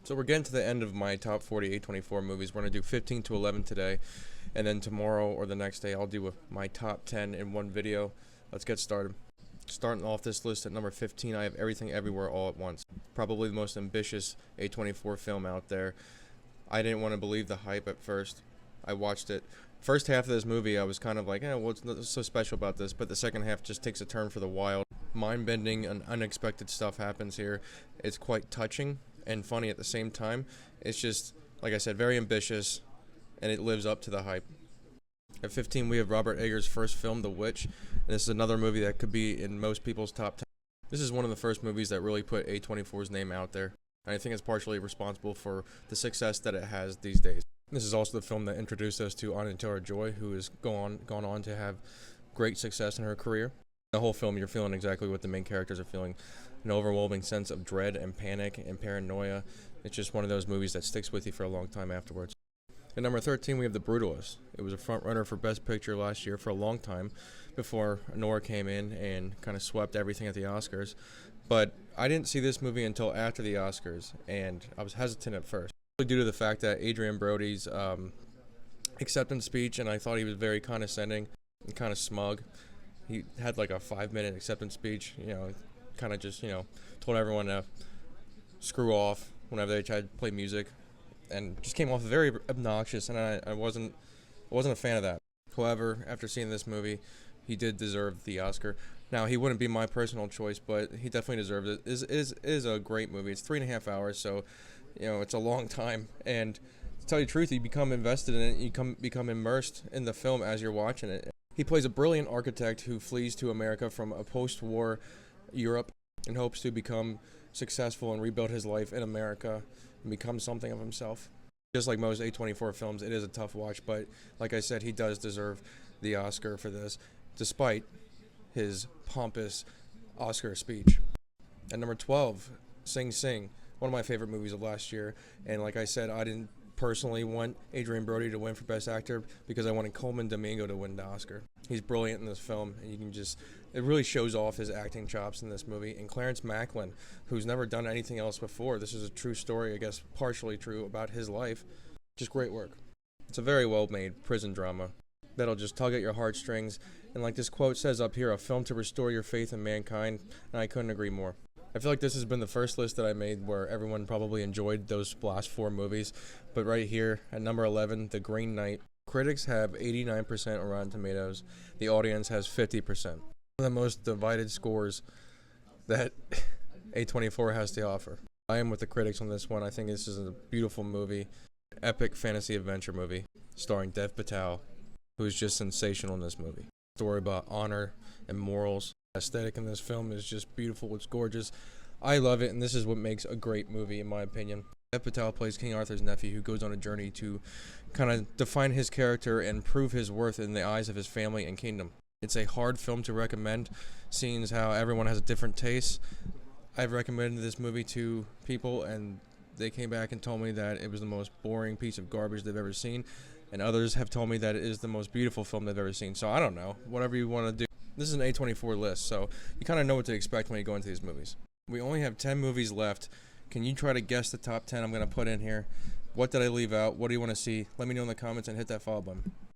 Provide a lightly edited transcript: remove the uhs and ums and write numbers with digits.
So we're getting to the end of my top 40 A24 movies. We're going to do 15 to 11 today, and then tomorrow or the next day I'll do my top 10 in one video. Let's get started. Starting off this list at number 15, I have Everything Everywhere All at Once. Probably the most ambitious A24 film out there. I didn't want to believe the hype at first. I watched it. First half of this movie, I was kind of like, what's so special about this? But the second half just takes a turn for the wild. Mind-bending and unexpected stuff happens here. It's quite touching and funny at the same time. It's just, like I said, very ambitious, and it lives up to the hype. At 15, we have Robert Eggers' first film, The Witch, and this is another movie that could be in most people's top 10. This is one of the first movies that really put A24's name out there, and I think it's partially responsible for the success that it has these days. This is also the film that introduced us to Anya Taylor-Joy, who has gone on to have great success in her career. The whole film, you're feeling exactly what the main characters are feeling, an overwhelming sense of dread and panic and paranoia. It's just one of those movies that sticks with you for a long time afterwards. At number 13, we have The Brutalist. It was a front runner for Best Picture last year for a long time before Nora came in and kind of swept everything at the Oscars. But I didn't see this movie until after the Oscars, and I was hesitant at first, due to the fact that Adrian Brody's acceptance speech, and I thought he was very condescending and kind of smug. He had like a 5-minute acceptance speech, kind of just, told everyone to screw off whenever they tried to play music, and just came off very obnoxious, and I wasn't a fan of that. However, after seeing this movie, he did deserve the Oscar. Now, he wouldn't be my personal choice, but he definitely deserved it. It is a great movie. It's 3.5 hours, so it's a long time, and to tell you the truth, you become invested in it. You become immersed in the film as you're watching it. He plays a brilliant architect who flees to America from a post-war Europe and hopes to become successful and rebuild his life in America and become something of himself. Just like most A24 films, it is a tough watch, but like I said, he does deserve the Oscar for this, despite his pompous Oscar speech. At number 12, Sing Sing, one of my favorite movies of last year, and like I said, I didn't personally want Adrian Brody to win for Best Actor because I wanted Coleman Domingo to win the Oscar. He's brilliant in this film, and it really shows off his acting chops in this movie. And Clarence Macklin, who's never done anything else before, this is a true story, I guess partially true, about his life. Just great work. It's a very well-made prison drama that'll just tug at your heartstrings, and like this quote says up here, a film to restore your faith in mankind, and I couldn't agree more. I feel like this has been the first list that I made where everyone probably enjoyed those last 4 movies. But right here, at number 11, The Green Knight. Critics have 89% on Rotten Tomatoes. The audience has 50%. One of the most divided scores that A24 has to offer. I am with the critics on this one. I think this is a beautiful movie. Epic fantasy adventure movie starring Dev Patel, who is just sensational in this movie. Story about honor and morals. Aesthetic in this film is just beautiful. It's gorgeous. I love it, and this is what makes a great movie, in my opinion. Dev Patel plays King Arthur's nephew, who goes on a journey to kind of define his character and prove his worth in the eyes of his family and kingdom. It's a hard film to recommend, seeing as how everyone has a different taste. I've recommended this movie to people, and they came back and told me that it was the most boring piece of garbage they've ever seen, and others have told me that it is the most beautiful film they've ever seen. So I don't know, whatever you want to do. This is an A24 list, so you kind of know what to expect when you go into these movies. We only have 10 movies left. Can you try to guess the top 10 I'm going to put in here? What did I leave out? What do you want to see? Let me know in the comments and hit that follow button.